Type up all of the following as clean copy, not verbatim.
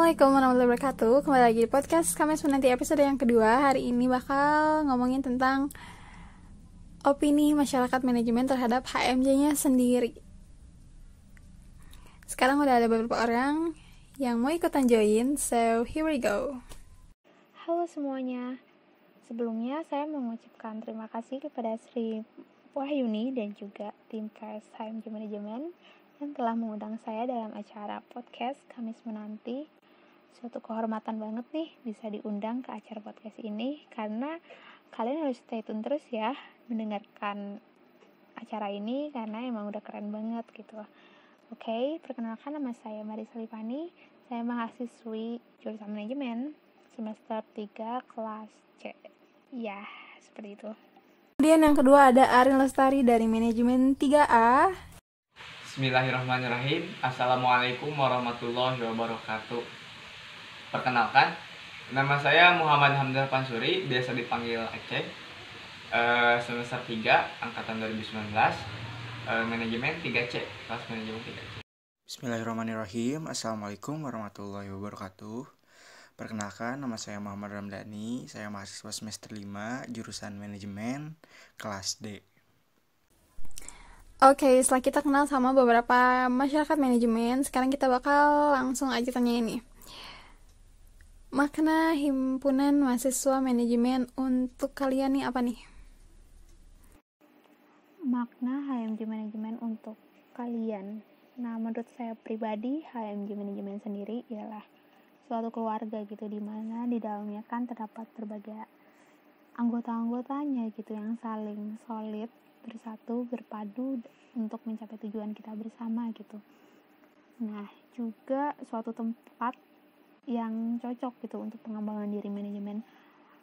Assalamualaikum warahmatullahi wabarakatuh. Kembali lagi di podcast Kamis Menanti episode yang kedua. Hari ini bakal ngomongin tentang opini masyarakat manajemen terhadap HMJ-nya sendiri. Sekarang udah ada beberapa orang yang mau ikutan join, so here we go. Halo semuanya, sebelumnya saya mengucapkan terima kasih kepada Sri Wahyuni dan juga tim KS HMJ Manajemen yang telah mengundang saya dalam acara podcast Kamis Menanti. Suatu kehormatan banget nih bisa diundang ke acara podcast ini, karena kalian harus stay tune terus ya mendengarkan acara ini karena emang udah keren banget gitu. Oke, perkenalkan, nama saya Marisa Lipani. Saya mahasiswi jurusan manajemen semester 3 kelas C. Ya, seperti itu. Kemudian yang kedua ada Arin Lestari dari manajemen 3A. Bismillahirrahmanirrahim. Assalamualaikum warahmatullahi wabarakatuh. Perkenalkan, nama saya Muhammad Hamzah Pansuri, biasa dipanggil Aceh. Semester 3, angkatan 2019, manajemen 3C, kelas manajemen 3C. Bismillahirrahmanirrahim. Assalamualaikum warahmatullahi wabarakatuh. Perkenalkan, nama saya Muhammad Ramdhani. Saya mahasiswa semester 5, jurusan manajemen, kelas D. Oke, setelah kita kenal sama beberapa masyarakat manajemen, sekarang kita bakal langsung aja tanya ini. Makna himpunan mahasiswa manajemen untuk kalian nih apa nih? Makna HMJ Manajemen untuk kalian. Nah, menurut saya pribadi, HMJ Manajemen sendiri ialah suatu keluarga gitu, dimana di dalamnya kan terdapat berbagai anggota-anggotanya gitu yang saling solid, bersatu, berpadu untuk mencapai tujuan kita bersama gitu. Nah, juga suatu tempat yang cocok gitu untuk pengembangan diri manajemen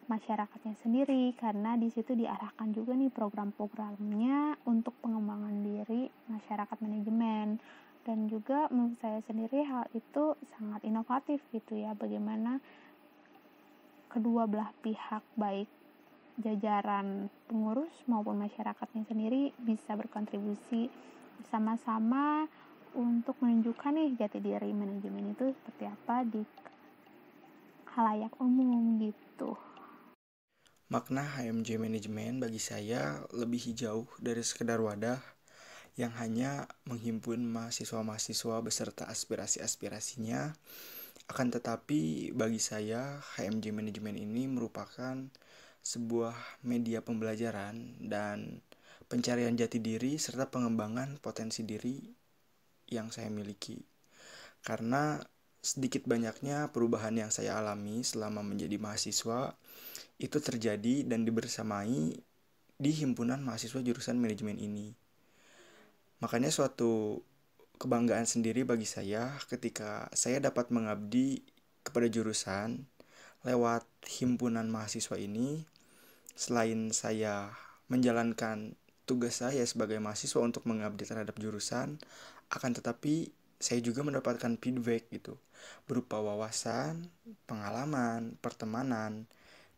masyarakatnya sendiri, karena di situ diarahkan juga nih program-programnya untuk pengembangan diri masyarakat manajemen. Dan juga menurut saya sendiri hal itu sangat inovatif gitu ya, bagaimana kedua belah pihak, baik jajaran pengurus maupun masyarakatnya sendiri, bisa berkontribusi bersama-sama untuk menunjukkan nih jati diri manajemen itu seperti apa di khalayak umum gitu. Makna HMJ Manajemen bagi saya lebih jauh dari sekedar wadah yang hanya menghimpun mahasiswa-mahasiswa beserta aspirasi-aspirasinya. Akan tetapi bagi saya HMJ Manajemen ini merupakan sebuah media pembelajaran dan pencarian jati diri serta pengembangan potensi diri yang saya miliki. Karena sedikit banyaknya perubahan yang saya alami selama menjadi mahasiswa itu terjadi dan dibersamai di himpunan mahasiswa jurusan manajemen ini. Makanya suatu kebanggaan sendiri bagi saya ketika saya dapat mengabdi kepada jurusan lewat himpunan mahasiswa ini. Selain saya menjalankan tugas saya sebagai mahasiswa untuk mengabdi terhadap jurusan, akan tetapi saya juga mendapatkan feedback gitu, berupa wawasan, pengalaman, pertemanan,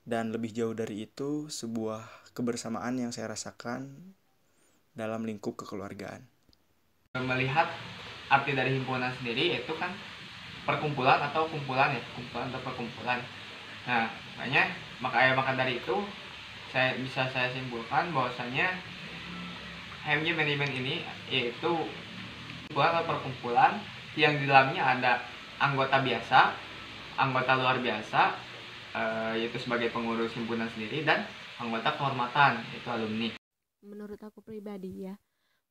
dan lebih jauh dari itu sebuah kebersamaan yang saya rasakan dalam lingkup kekeluargaan. Melihat arti dari himpunan sendiri, itu kan perkumpulan atau kumpulan ya, kumpulan atau perkumpulan. Nah, maka dari itu saya simpulkan bahwasanya HMJ Manajemen ini yaitu kumpulan atau perkumpulan yang di dalamnya ada anggota biasa, anggota luar biasa, yaitu sebagai pengurus himpunan sendiri, dan anggota kehormatan, yaitu alumni. Menurut aku pribadi ya,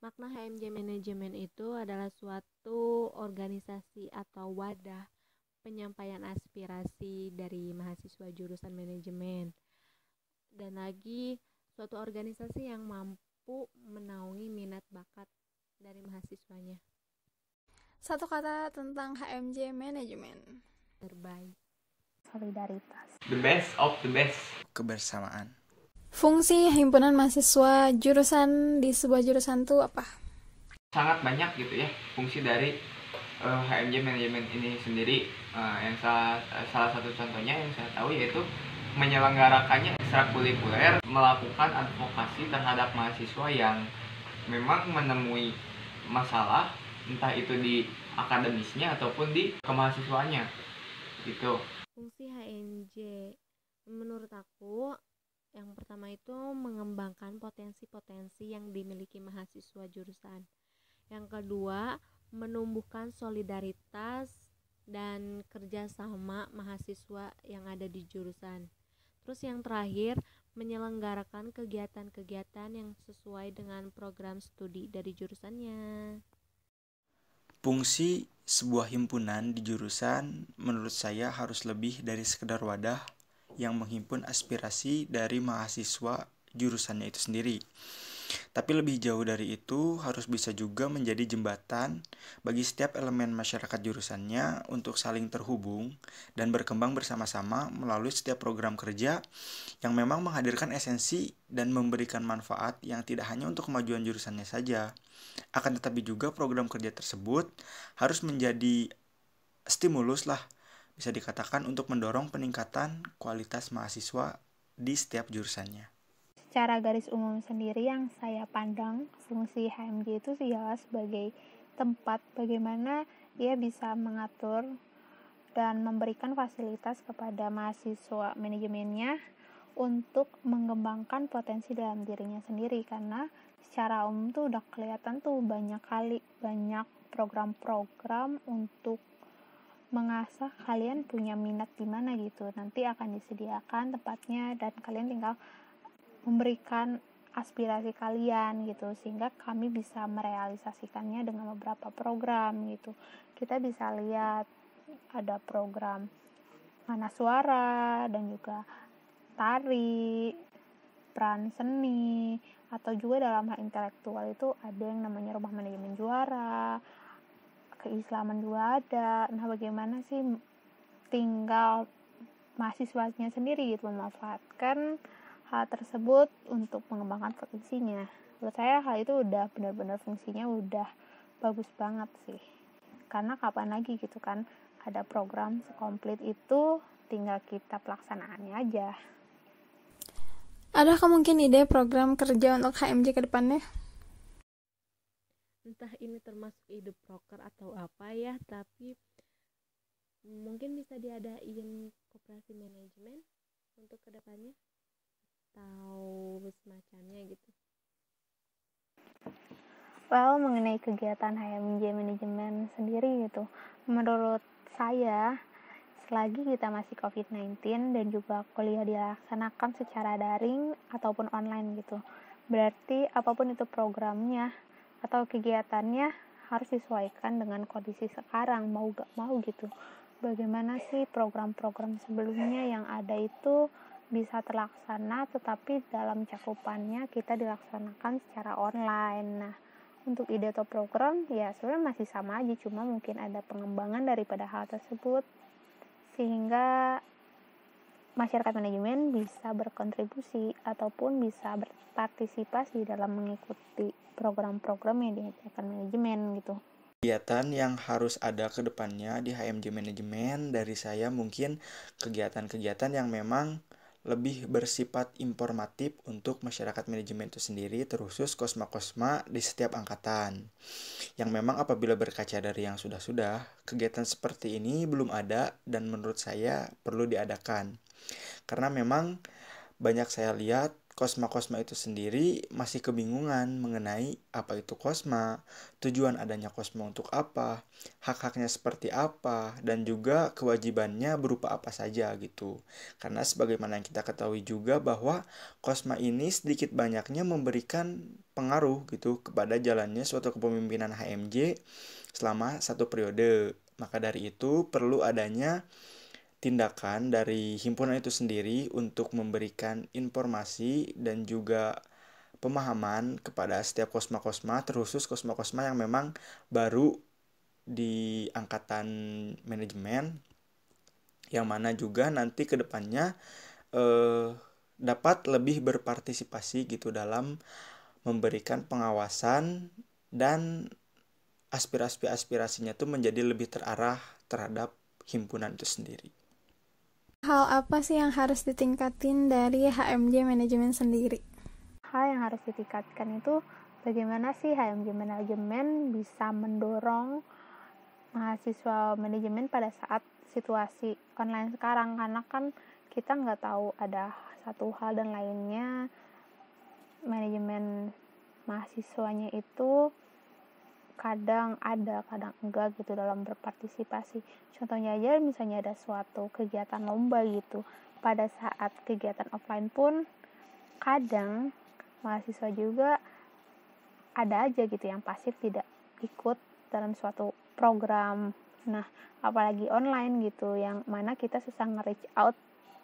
makna HMJ Manajemen itu adalah suatu organisasi atau wadah penyampaian aspirasi dari mahasiswa jurusan manajemen, dan lagi suatu organisasi yang mampu menaungi minat bakat dari mahasiswanya. Satu kata tentang HMJ Manajemen. Terbaik. Solidaritas. The best of the best. Kebersamaan. Fungsi himpunan mahasiswa jurusan di sebuah jurusan itu apa? Sangat banyak gitu ya fungsi dari HMJ Manajemen ini sendiri. Yang salah satu contohnya yang saya tahu yaitu menyelenggarakannya ekstrakurikuler, melakukan advokasi terhadap mahasiswa yang memang menemui masalah, entah itu di akademisnya ataupun di kemahasiswaannya. gitu. Fungsi HMJ menurut aku yang pertama itu mengembangkan potensi-potensi yang dimiliki mahasiswa jurusan. Yang kedua, menumbuhkan solidaritas dan kerjasama mahasiswa yang ada di jurusan. Terus yang terakhir, menyelenggarakan kegiatan-kegiatan yang sesuai dengan program studi dari jurusannya. Fungsi sebuah himpunan di jurusan menurut saya harus lebih dari sekedar wadah yang menghimpun aspirasi dari mahasiswa jurusannya itu sendiri. Tapi lebih jauh dari itu, harus bisa juga menjadi jembatan bagi setiap elemen masyarakat jurusannya untuk saling terhubung dan berkembang bersama-sama melalui setiap program kerja yang memang menghadirkan esensi dan memberikan manfaat yang tidak hanya untuk kemajuan jurusannya saja. Akan tetapi juga program kerja tersebut harus menjadi stimulus lah, bisa dikatakan untuk mendorong peningkatan kualitas mahasiswa di setiap jurusannya. Secara garis umum sendiri yang saya pandang, fungsi HMJ itu jelas sebagai tempat bagaimana ia bisa mengatur dan memberikan fasilitas kepada mahasiswa manajemennya untuk mengembangkan potensi dalam dirinya sendiri, karena secara umum tuh udah kelihatan tuh banyak program-program untuk mengasah kalian punya minat di mana gitu. Nanti akan disediakan tempatnya dan kalian tinggal memberikan aspirasi kalian gitu, sehingga kami bisa merealisasikannya dengan beberapa program gitu. Kita bisa lihat ada program mana suara dan juga tari, peran seni, atau juga dalam hal intelektual itu ada yang namanya rumah manajemen juara, keislaman juga ada. Nah, bagaimana sih, tinggal mahasiswanya sendiri gitu memanfaatkan hal tersebut untuk mengembangkan potensinya. Menurut saya hal itu udah benar-benar fungsinya udah bagus banget sih. Karena kapan lagi gitu kan ada program sekomplit itu, tinggal kita pelaksanaannya aja. Adakah mungkin ide program kerja untuk HMJ ke depannya? Entah ini termasuk ide proker atau apa ya, tapi mungkin bisa diadain koperasi manajemen untuk kedepannya atau semacamnya gitu. Well, mengenai kegiatan HMJ manajemen sendiri gitu, menurut saya selagi kita masih COVID-19 dan juga kuliah dilaksanakan secara daring ataupun online gitu, berarti apapun itu programnya atau kegiatannya harus disesuaikan dengan kondisi sekarang, mau gak mau gitu. Bagaimana sih program-program sebelumnya yang ada itu bisa terlaksana, tetapi dalam cakupannya kita dilaksanakan secara online. Nah, untuk ide atau program ya sebenarnya masih sama aja, cuma mungkin ada pengembangan daripada hal tersebut sehingga masyarakat manajemen bisa berkontribusi ataupun bisa berpartisipasi dalam mengikuti program-program yang dihadirkan manajemen gitu. Kegiatan yang harus ada ke depannya di HMJ Manajemen dari saya mungkin kegiatan-kegiatan yang memang lebih bersifat informatif untuk masyarakat manajemen itu sendiri, terkhusus kosma-kosma di setiap angkatan. Yang memang apabila berkaca dari yang sudah-sudah, kegiatan seperti ini belum ada dan menurut saya perlu diadakan. Karena memang banyak saya lihat kosma-kosma itu sendiri masih kebingungan mengenai apa itu kosma, tujuan adanya kosma untuk apa, hak-haknya seperti apa, dan juga kewajibannya berupa apa saja gitu. Karena sebagaimana yang kita ketahui juga bahwa kosma ini sedikit banyaknya memberikan pengaruh gitu kepada jalannya suatu kepemimpinan HMJ selama satu periode. Maka dari itu perlu adanya tindakan dari himpunan itu sendiri untuk memberikan informasi dan juga pemahaman kepada setiap kosma-kosma, terkhusus kosma-kosma yang memang baru di angkatan manajemen, yang mana juga nanti ke depannya dapat lebih berpartisipasi gitu dalam memberikan pengawasan dan aspirasinya tuh menjadi lebih terarah terhadap himpunan itu sendiri. Hal apa sih yang harus ditingkatin dari HMJ manajemen sendiri? Hal yang harus ditingkatkan itu bagaimana sih HMJ manajemen bisa mendorong mahasiswa manajemen pada saat situasi online sekarang, karena kan kita nggak tahu ada satu hal dan lainnya, manajemen mahasiswanya itu kadang ada, kadang enggak gitu dalam berpartisipasi. Contohnya aja misalnya ada suatu kegiatan lomba gitu, pada saat kegiatan offline pun kadang mahasiswa juga ada aja gitu yang pasif, tidak ikut dalam suatu program. Nah, apalagi online gitu, yang mana kita susah nge-reach out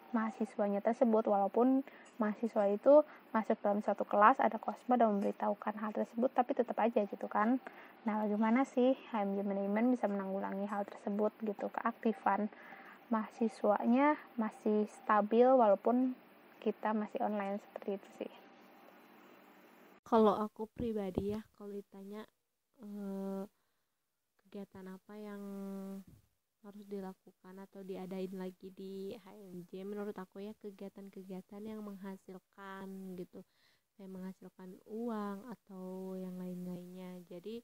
mahasiswanya tersebut, walaupun mahasiswa itu masuk dalam suatu kelas, ada kosma dan memberitahukan hal tersebut, tapi tetap aja gitu kan. Nah, bagaimana sih HMJ Manajemen bisa menanggulangi hal tersebut gitu, keaktifan mahasiswanya masih stabil walaupun kita masih online, seperti itu sih. Kalau aku pribadi ya, kalau ditanya kegiatan apa yang harus dilakukan atau diadain lagi di HMJ, menurut aku ya kegiatan-kegiatan yang menghasilkan gitu, kayak menghasilkan uang atau yang lain-lainnya. Jadi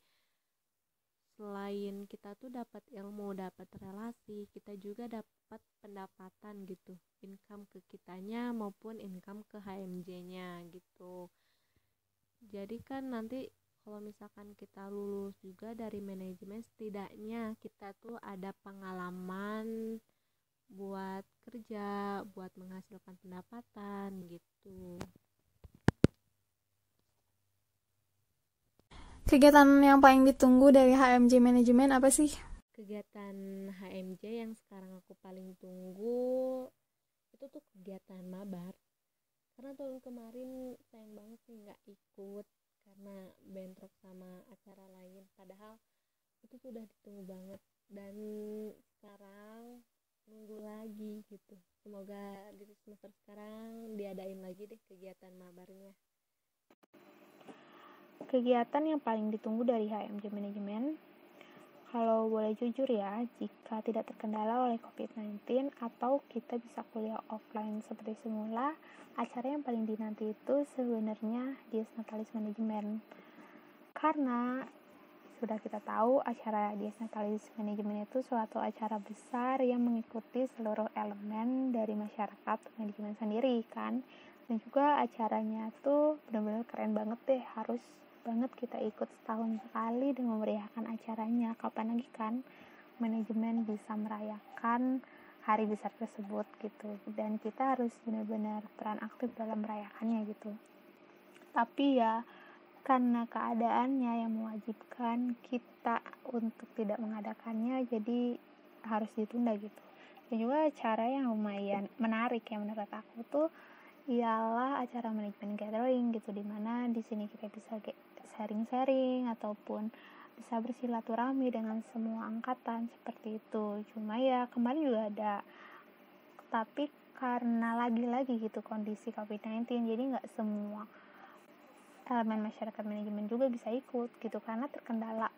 selain kita tuh dapat ilmu, dapat relasi, kita juga dapat pendapatan gitu, income ke kitanya maupun income ke HMJ-nya gitu. Jadi kan nanti kalau misalkan kita lulus juga dari manajemen, setidaknya kita tuh ada pengalaman buat kerja, buat menghasilkan pendapatan gitu. Kegiatan yang paling ditunggu dari HMJ Manajemen apa sih? Kegiatan HMJ yang sekarang aku paling tunggu itu tuh kegiatan mabar. Karena tahun kemarin sayang banget sih nggak ikut karena bentrok sama acara lain, padahal itu sudah ditunggu banget, dan sekarang nunggu lagi gitu. Semoga di semester sekarang diadain lagi deh kegiatan mabarnya. Kegiatan yang paling ditunggu dari HMJ Manajemen, kalau boleh jujur ya, jika tidak terkendala oleh COVID-19 atau kita bisa kuliah offline seperti semula, acara yang paling dinanti itu sebenarnya Dies Natalis Manajemen. Karena sudah kita tahu acara Dies Natalis Manajemen itu suatu acara besar yang mengikuti seluruh elemen dari masyarakat manajemen sendiri kan. Dan juga acaranya tuh benar-benar keren banget deh, harus banget kita ikut setahun sekali dan memeriahkan acaranya. Kapan lagi kan manajemen bisa merayakan hari besar tersebut gitu, dan kita harus benar-benar peran aktif dalam merayakannya gitu. Tapi ya karena keadaannya yang mewajibkan kita untuk tidak mengadakannya, jadi harus ditunda gitu. Dan juga acara yang lumayan menarik yang menurut aku tuh ialah acara manajemen gathering gitu, dimana di sini kita bisa sharing-sharing ataupun bisa bersilaturahmi dengan semua angkatan seperti itu. Cuma ya kemarin juga ada, tapi karena lagi-lagi gitu kondisi COVID-19, jadi nggak semua elemen masyarakat manajemen juga bisa ikut gitu, karena terkendala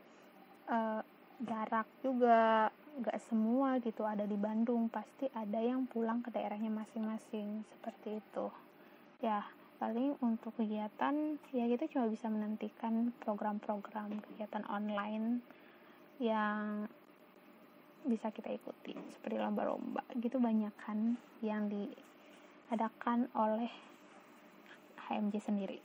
jarak juga, nggak semua gitu ada di Bandung, pasti ada yang pulang ke daerahnya masing-masing seperti itu ya. Paling untuk kegiatan ya kita cuma bisa menantikan program-program kegiatan online yang bisa kita ikuti seperti lomba-lomba gitu, banyak kan yang diadakan oleh HMJ sendiri.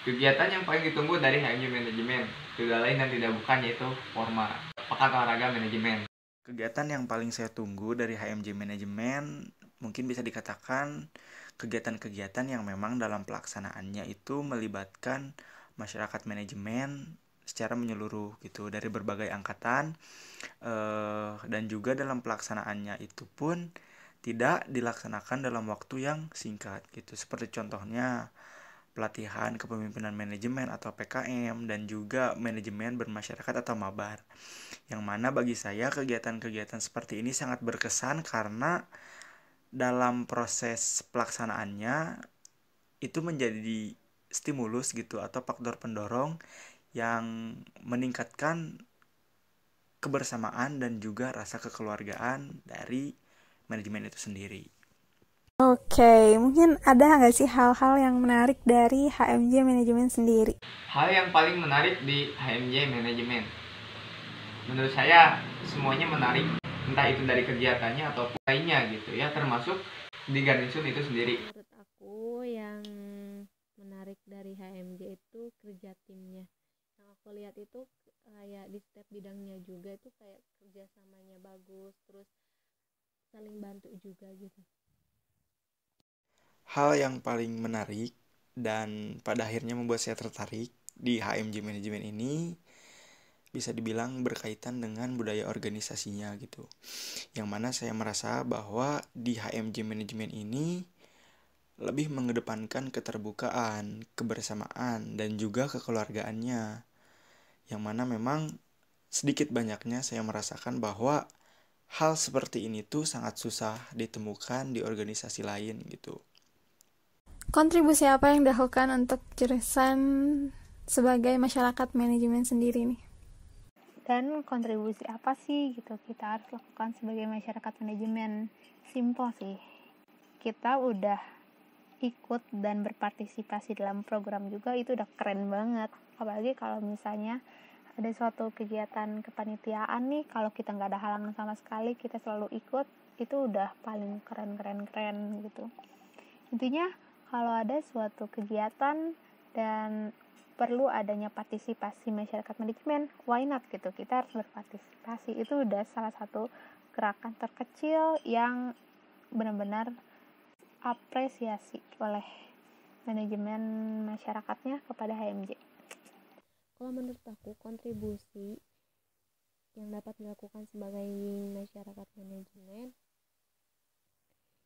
Kegiatan yang paling ditunggu dari HMJ Manajemen tidak lain dan tidak bukan yaitu Forma, Pekan Olahraga Manajemen. Kegiatan yang paling saya tunggu dari HMJ Manajemen mungkin bisa dikatakan kegiatan-kegiatan yang memang dalam pelaksanaannya itu melibatkan masyarakat manajemen secara menyeluruh gitu, dari berbagai angkatan, dan juga dalam pelaksanaannya itu pun tidak dilaksanakan dalam waktu yang singkat gitu, seperti contohnya pelatihan kepemimpinan manajemen atau PKM, dan juga manajemen bermasyarakat atau mabar, yang mana bagi saya kegiatan-kegiatan seperti ini sangat berkesan karena dalam proses pelaksanaannya itu menjadi stimulus gitu atau faktor pendorong yang meningkatkan kebersamaan dan juga rasa kekeluargaan dari manajemen itu sendiri. Oke, mungkin ada nggak sih hal-hal yang menarik dari HMJ Manajemen sendiri? Hal yang paling menarik di HMJ Manajemen, menurut saya semuanya menarik. entah itu dari kegiatannya ataupun lainnya gitu ya, termasuk di Garnisun itu sendiri. Menurut aku yang menarik dari HMJ itu kerja timnya. Yang aku lihat itu kayak di setiap bidangnya juga itu kayak kerjasamanya bagus, terus saling bantu juga gitu. Hal yang paling menarik dan pada akhirnya membuat saya tertarik di HMJ Manajemen ini bisa dibilang berkaitan dengan budaya organisasinya gitu. Yang mana saya merasa bahwa di HMJ Manajemen ini lebih mengedepankan keterbukaan, kebersamaan, dan juga kekeluargaannya. Yang mana memang sedikit banyaknya saya merasakan bahwa hal seperti ini tuh sangat susah ditemukan di organisasi lain gitu. Kontribusi apa yang dilakukan untuk jurusan sebagai masyarakat manajemen sendiri nih? Dan kontribusi apa sih gitu kita harus lakukan sebagai masyarakat manajemen? Simple sih, kita udah ikut dan berpartisipasi dalam program juga, itu udah keren banget. Apalagi kalau misalnya ada suatu kegiatan kepanitiaan nih, kalau kita nggak ada halangan sama sekali, kita selalu ikut, itu udah paling keren gitu. Intinya kalau ada suatu kegiatan dan perlu adanya partisipasi masyarakat manajemen, why not gitu, kita harus berpartisipasi. Itu udah salah satu gerakan terkecil yang benar-benar apresiasi oleh manajemen masyarakatnya kepada HMJ. Kalau menurut aku kontribusi yang dapat dilakukan sebagai masyarakat manajemen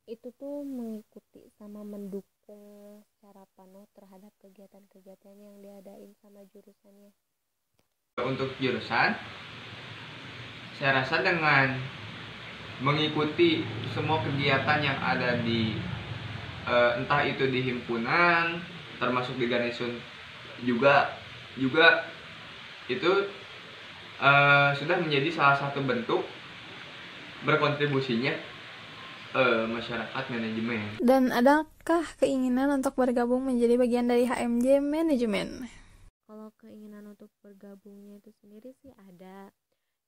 itu tuh mengikuti sama mendukung secara penuh terhadap kegiatan-kegiatan yang diadain sama jurusannya. Untuk jurusan, saya rasa dengan mengikuti semua kegiatan yang ada di entah itu di himpunan, termasuk di Garnisun juga itu sudah menjadi salah satu bentuk berkontribusinya masyarakat manajemen. Dan adakah keinginan untuk bergabung menjadi bagian dari HMJ Manajemen? Kalau keinginan untuk bergabungnya itu sendiri sih ada,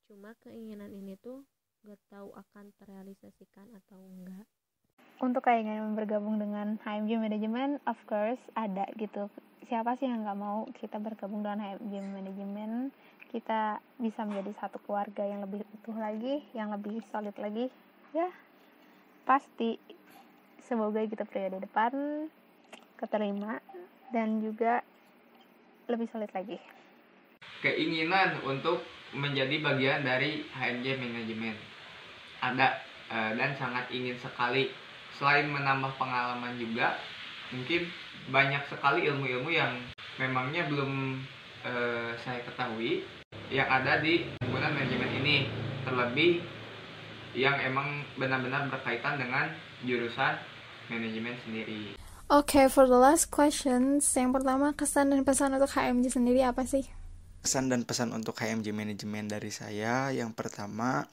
cuma keinginan ini tuh gak tahu akan terrealisasikan atau enggak. Untuk keinginan bergabung dengan HMJ Manajemen, of course ada gitu. Siapa sih yang nggak mau kita bergabung dengan HMJ Manajemen? Kita bisa menjadi satu keluarga yang lebih utuh lagi, yang lebih solid lagi. Ya, pasti semoga kita periode depan keterima dan juga lebih solid lagi. Keinginan untuk menjadi bagian dari HMJ Manajemen ada dan sangat ingin sekali. Selain menambah pengalaman juga, mungkin banyak sekali ilmu-ilmu yang memangnya belum saya ketahui yang ada di himpunan manajemen ini, terlebih yang emang benar-benar berkaitan dengan jurusan manajemen sendiri. Oke, for the last questions, yang pertama, kesan dan pesan untuk HMJ sendiri apa sih? Kesan dan pesan untuk HMJ Manajemen dari saya, yang pertama,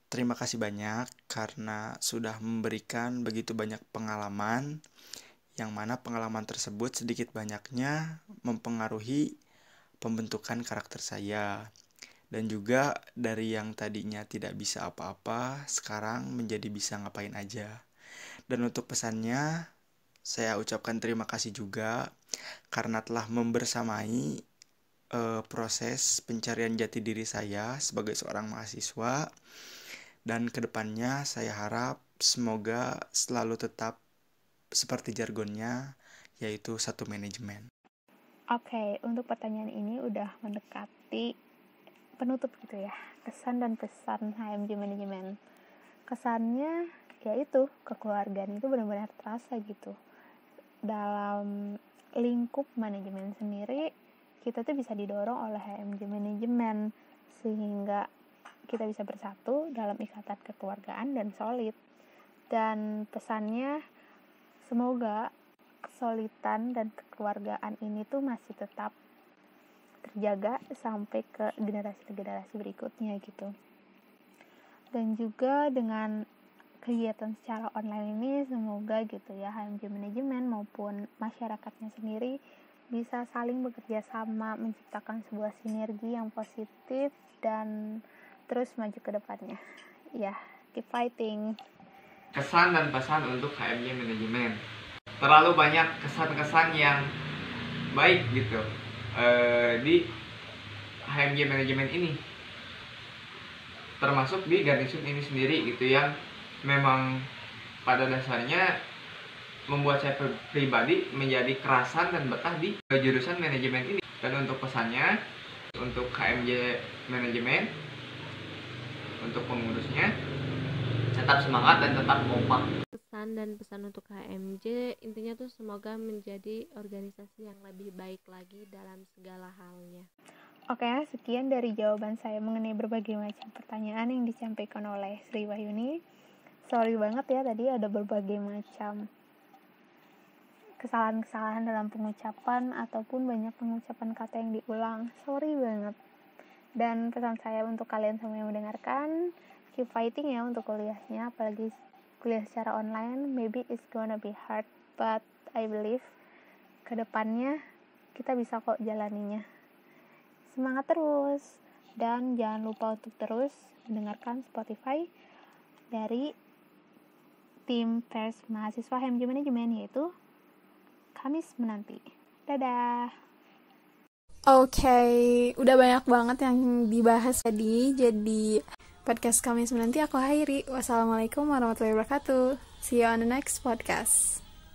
terima kasih banyak karena sudah memberikan begitu banyak pengalaman, yang mana pengalaman tersebut sedikit banyaknya mempengaruhi pembentukan karakter saya. Dan juga dari yang tadinya tidak bisa apa-apa, sekarang menjadi bisa ngapain aja. Dan untuk pesannya, saya ucapkan terima kasih juga karena telah membersamai proses pencarian jati diri saya sebagai seorang mahasiswa. Dan kedepannya saya harap semoga selalu tetap seperti jargonnya, yaitu satu manajemen. Oke, untuk pertanyaan ini udah mendekati penutup gitu ya, kesan dan pesan HMJ Manajemen. Kesannya yaitu kekeluargaan itu benar-benar terasa gitu. Dalam lingkup manajemen sendiri, kita tuh bisa didorong oleh HMJ Manajemen sehingga kita bisa bersatu dalam ikatan kekeluargaan dan solid. Dan pesannya, semoga kesolidan dan kekeluargaan ini tuh masih tetap terjaga sampai ke generasi-generasi berikutnya gitu. Dan juga dengan kegiatan secara online ini, semoga gitu ya HMJ Manajemen maupun masyarakatnya sendiri bisa saling bekerja sama menciptakan sebuah sinergi yang positif dan terus maju ke depannya. Ya. keep fighting. Kesan dan pesan untuk HMJ Manajemen. Terlalu banyak kesan-kesan yang baik gitu di HMJ Manajemen ini, termasuk di Garnisun ini sendiri gitu, yang memang pada dasarnya membuat saya pribadi menjadi kerasan dan betah di jurusan manajemen ini. Dan untuk pesannya untuk HMJ Manajemen, untuk pengurusnya, tetap semangat dan tetap kompak. Pesan dan pesan untuk HMJ intinya tuh semoga menjadi organisasi yang lebih baik lagi dalam segala halnya. Oke, sekian dari jawaban saya mengenai berbagai macam pertanyaan yang disampaikan oleh Sri Wahyuni. Sorry banget ya, tadi ada berbagai macam kesalahan-kesalahan dalam pengucapan ataupun banyak pengucapan kata yang diulang. Sorry banget. Dan pesan saya untuk kalian semua yang mendengarkan, keep fighting ya untuk kuliahnya, apalagi kuliah secara online. Maybe it's gonna be hard, but I believe kedepannya kita bisa kok jalaninya. Semangat terus, dan jangan lupa untuk terus mendengarkan Spotify dari tim pers mahasiswa HMJ Manajemen, yaitu Kamis Menanti. Dadah. Oke, udah banyak banget yang dibahas tadi. Jadi podcast Kamis Menanti aku akhiri. Wassalamualaikum warahmatullahi wabarakatuh. See you on the next podcast.